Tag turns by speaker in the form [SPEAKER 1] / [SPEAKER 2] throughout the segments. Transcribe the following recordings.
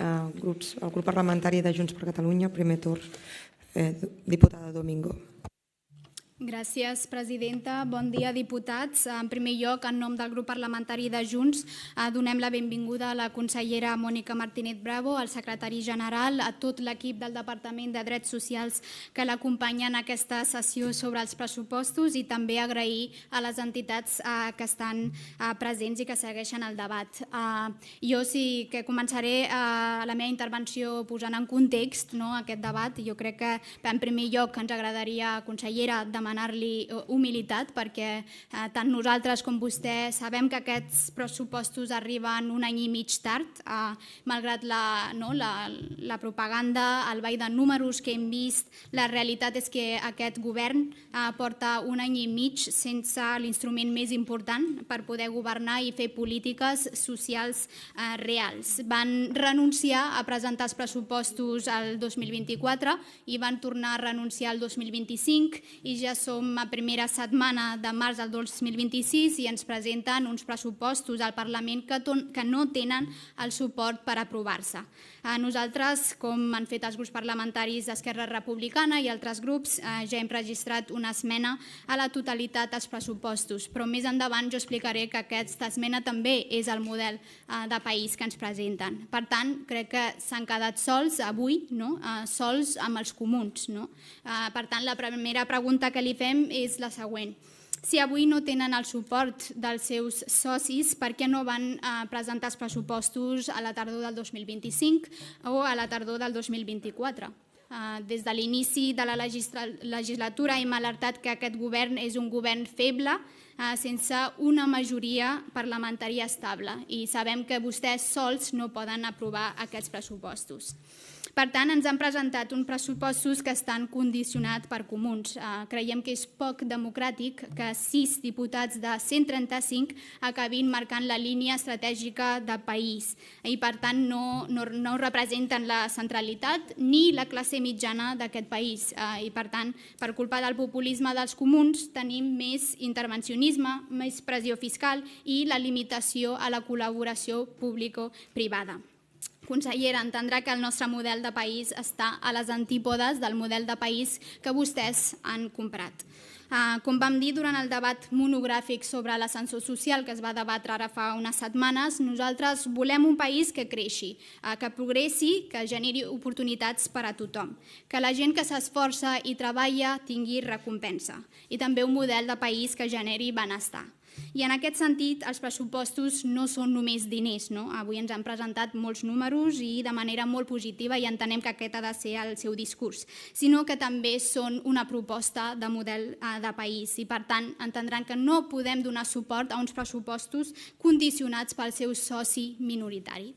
[SPEAKER 1] el grup parlamentari de Junts per Catalunya, primer torn, diputada Domingo.
[SPEAKER 2] Gràcies, presidenta. Bon dia, diputats. En primer lloc, en nom del grup parlamentari de Junts, donem la benvinguda a la consellera Mònica Martínez Bravo, al secretari general, a tot l'equip del Departament de Drets Socials que l'acompanya en aquesta sessió sobre els pressupostos i també agrair a les entitats que estan presents i que segueixen el debat. Jo sí que començaré la meva intervenció posant en context aquest debat. Jo crec que, en primer lloc, ens agradaria, consellera, demanar-li humilitat perquè tant nosaltres com vostè sabem que aquests pressupostos arriben un any i mig tard, malgrat la propaganda, el ball de números que hem vist. La realitat és que aquest govern porta un any i mig sense l'instrument més important per poder governar i fer polítiques socials reals. Van renunciar a presentar els pressupostos el 2024 i van tornar a renunciar el 2025 i ja som a primera setmana de març del 2026 i ens presenten uns pressupostos al Parlament que no tenen el suport per aprovar-se. Nosaltres, com han fet els grups parlamentaris d'Esquerra Republicana i altres grups, ja hem registrat una esmena a la totalitat als pressupostos, però més endavant jo explicaré que aquesta esmena també és el model de país que ens presenten. Per tant, crec que s'han quedat sols avui, sols amb els comuns. Per tant, la primera pregunta que li fem és la següent. Si avui no tenen el suport dels seus socis, per què no van presentar els pressupostos a la tardor del 2025 o a la tardor del 2024? Des de l'inici de la legislatura hem alertat que aquest govern és un govern feble, sense una majoria parlamentària estable, i sabem que vostès sols no poden aprovar aquests pressupostos. Per tant, ens han presentat uns pressupostos que estan condicionats per comuns. Creiem que és poc democràtic que 6 diputats de 135 acabin marcant la línia estratègica de país i, per tant, no representen la centralitat ni la classe mitjana d'aquest país. I, per tant, per culpa del populisme dels comuns, tenim més intervencionisme, més pressió fiscal i la limitació a la col·laboració público-privada. Consellera, entendrà que el nostre model de país està a les antípodes del model de país que vostès han comprat. Com vam dir durant el debat monogràfic sobre l'ascensor social que es va debatre ara fa unes setmanes, nosaltres volem un país que creixi, que progressi, que generi oportunitats per a tothom, que la gent que s'esforça i treballa tingui recompensa i també un model de país que generi benestar. I en aquest sentit, els pressupostos no són només diners. Avui ens han presentat molts números i de manera molt positiva i entenem que aquest ha de ser el seu discurs, sinó que també són una proposta de model de país i, per tant, entendran que no podem donar suport a uns pressupostos condicionats pel seu soci minoritari.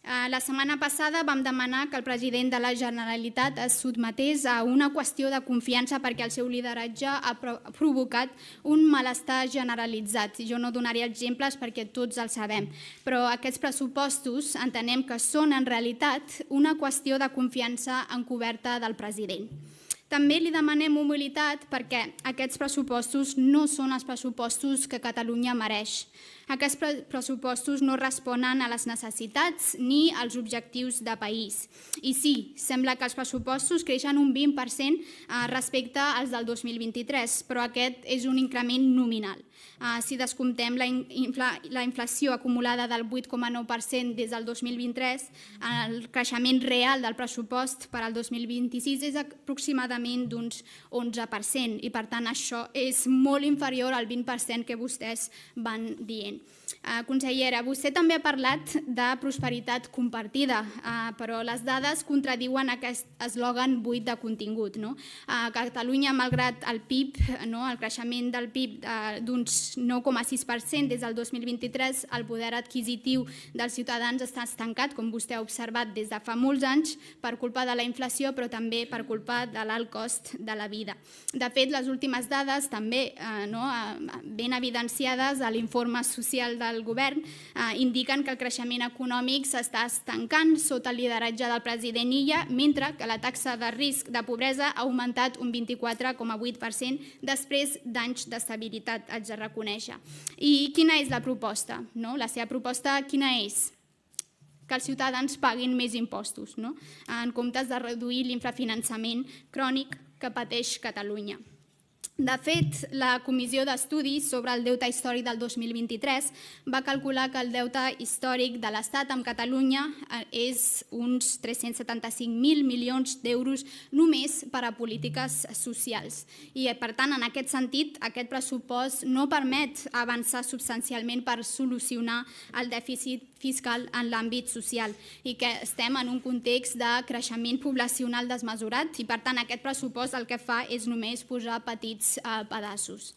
[SPEAKER 2] La setmana passada vam demanar que el president de la Generalitat es sotmetés a una qüestió de confiança perquè el seu lideratge ha provocat un malestar generalitzat. Jo no donaré exemples perquè tots els sabem, però aquests pressupostos entenem que són en realitat una qüestió de confiança encoberta del president. També li demanem humilitat perquè aquests pressupostos no són els pressupostos que Catalunya mereix. Aquests pressupostos no responen a les necessitats ni als objectius de país. I sí, sembla que els pressupostos creixen un 20% respecte als del 2023, però aquest és un increment nominal. Si descomptem la inflació acumulada del 8,9% des del 2023, el creixement real del pressupost per al 2026 és aproximadament d'uns 11% i, per tant, això és molt inferior al 20% que vostès van dient. Consellera, vostè també ha parlat de prosperitat compartida, però les dades contradiuen aquest eslògan buit de contingut. A Catalunya, malgrat el PIB, el creixement del PIB d'uns 9,6% des del 2023, el poder adquisitiu dels ciutadans està estancat, com vostè ha observat des de fa molts anys, per culpa de la inflació, però també per culpa de l'alt cost de la vida. De fet, les últimes dades, també ben evidenciades a l'informe social del govern, indiquen que el creixement econòmic s'està estancant sota el lideratge del president Illa, mentre que la taxa de risc de pobresa ha augmentat un 24,8% després d'anys d'estabilitat, haig de reconèixer. I quina és la proposta? La seva proposta quina és? que els ciutadans paguin més impostos, en comptes de reduir l'infrafinançament crònic que pateix Catalunya. De fet, la Comissió d'Estudis sobre el deute històric del 2023 va calcular que el deute històric de l'Estat amb Catalunya és uns 375.000 milions d'euros només per a polítiques socials. I, per tant, en aquest sentit, aquest pressupost no permet avançar substancialment per solucionar el dèficit fiscal en l'àmbit social i que estem en un context de creixement poblacional desmesurat i, per tant, aquest pressupost el que fa és només posar petits pedaços.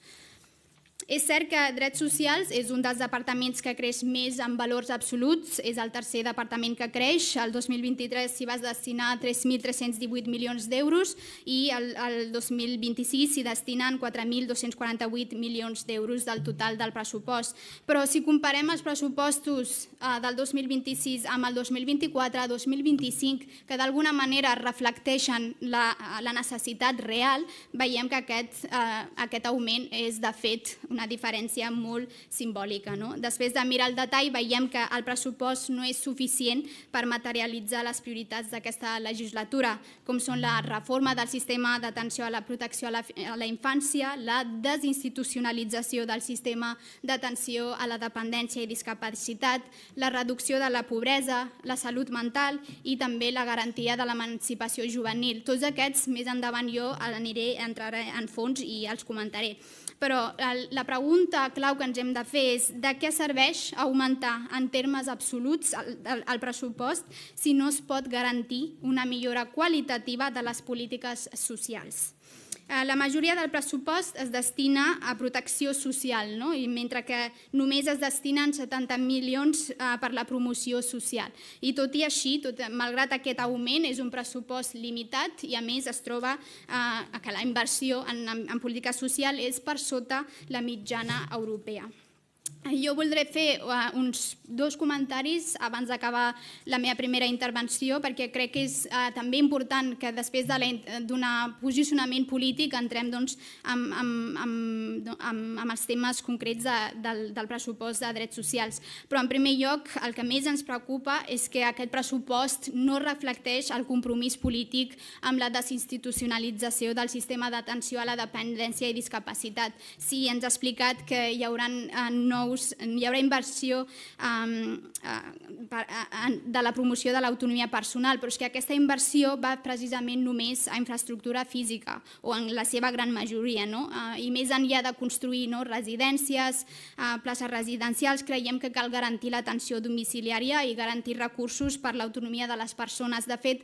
[SPEAKER 2] És cert que Drets Socials és un dels departaments que creix més en valors absoluts, és el tercer departament que creix, el 2023 s'hi va destinar 3.318 milions d'euros i el 2026 s'hi destinen 4.248 milions d'euros del total del pressupost. Però si comparem els pressupostos del 2026 amb el 2024, 2025, que d'alguna manera reflecteixen la necessitat real, veiem que aquest augment és, de fet, una diferència molt simbòlica. Després de mirar el detall, veiem que el pressupost no és suficient per materialitzar les prioritats d'aquesta legislatura, com són la reforma del sistema d'atenció a la protecció a la infància, la desinstitucionalització del sistema d'atenció a la dependència i discapacitat, la reducció de la pobresa, la salut mental i també la garantia de l'emancipació juvenil. Tots aquests, més endavant jo entraré en fons i els comentaré. Però la pregunta clau que ens hem de fer és de què serveix augmentar en termes absoluts el pressupost si no es pot garantir una millora qualitativa de les polítiques socials. La majoria del pressupost es destina a protecció social, mentre que només es destinen 70 milions per la promoció social. I tot i així, malgrat aquest augment, és un pressupost limitat i a més es troba que la inversió en política social és per sota la mitjana europea. Jo voldré fer uns dos comentaris abans d'acabar la meva primera intervenció perquè crec que és també important que després d'un posicionament polític entrem amb els temes concrets del pressupost de drets socials. Però en primer lloc el que més ens preocupa és que aquest pressupost no reflecteix el compromís polític amb la desinstitucionalització del sistema d'atenció a la dependència i discapacitat. Sí, ens ha explicat que hi haurà inversió de la promoció de l'autonomia personal, però és que aquesta inversió va precisament només a infraestructura física, o en la seva gran majoria, i més enllà de construir residències, places residencials, creiem que cal garantir l'atenció domiciliària i garantir recursos per l'autonomia de les persones. De fet,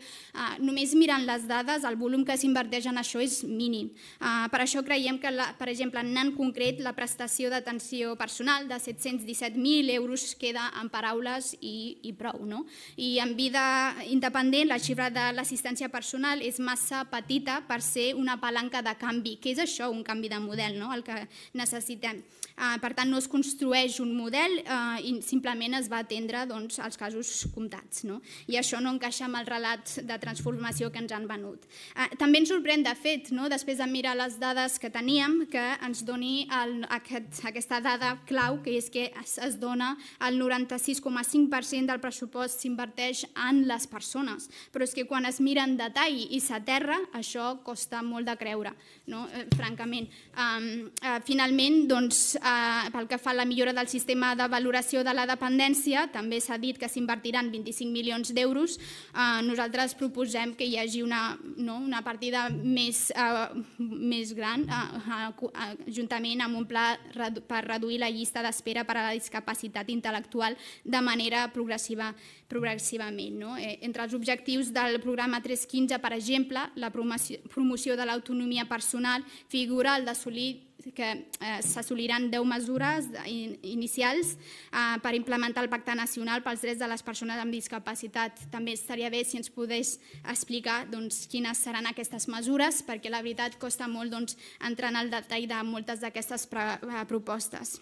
[SPEAKER 2] només mirant les dades, el volum que s'inverteix en això és mínim. Per això creiem que, per exemple, en concret, la prestació d'atenció personal de 717.000 euros queda en paraules i prou. I en vida independent, la xifra de l'assistència personal és massa petita per ser una palanca de canvi. Què és això, un canvi de model, el que necessitem? Per tant, no es construeix un model i simplement es va atendre els casos comptats. I això no encaixa amb el relat de transformació que ens han venut. També ens sorprèn, de fet, després de mirar les dades que teníem, que ens doni aquesta dada clau, que és que es dona el 96,5% del pressupost s'inverteix en les persones. Però és que quan es mira en detall i s'aterra, això costa molt de creure, francament. Finalment, pel que fa a la millora del sistema de valoració de la dependència, també s'ha dit que s'invertiran 25 milions d'euros. Nosaltres proposem que hi hagi una partida més gran, juntament amb un pla per reduir la llista d'espera per a la discapacitat intel·lectual de manera progressivament. Entre els objectius del programa 315, per exemple, la promoció de l'autonomia personal figura el d'assolir que s'assoliran 10 mesures inicials per implementar el Pacte Nacional pels Drets de les Persones amb Discapacitat. També estaria bé si ens pogués explicar quines seran aquestes mesures, perquè la veritat costa molt entrar en el detall de moltes d'aquestes propostes.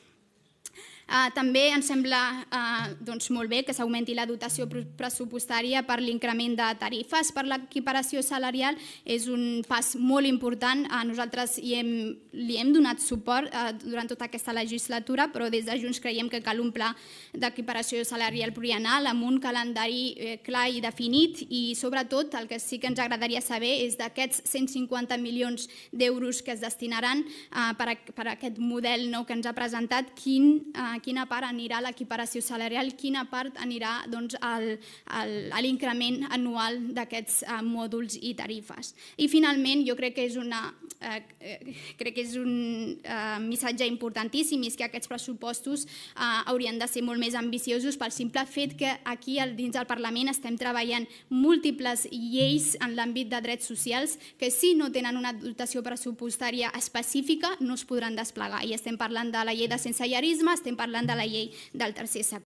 [SPEAKER 2] També ens sembla molt bé que s'augmenti la dotació pressupostària per l'increment de tarifes per l'equiparació salarial. És un pas molt important. Nosaltres li hem donat suport durant tota aquesta legislatura, però des de Junts creiem que cal un pla d'equiparació salarial plurianual amb un calendari clar i definit, i sobretot el que sí que ens agradaria saber és d'aquests 150 milions d'euros que es destinaran per a aquest model nou que ens ha presentat, quina part anirà a l'equiparació salarial, quina part anirà a l'increment anual d'aquests mòduls i tarifes. I finalment, jo crec que és un missatge importantíssim, i és que aquests pressupostos haurien de ser molt més ambiciosos pel simple fet que aquí dins del Parlament estem treballant múltiples lleis en l'àmbit de drets socials que si no tenen una dotació pressupostària específica no es podran desplegar. I estem parlant de la llei de sensellarisme, estem parlant de la llei del tercer sector.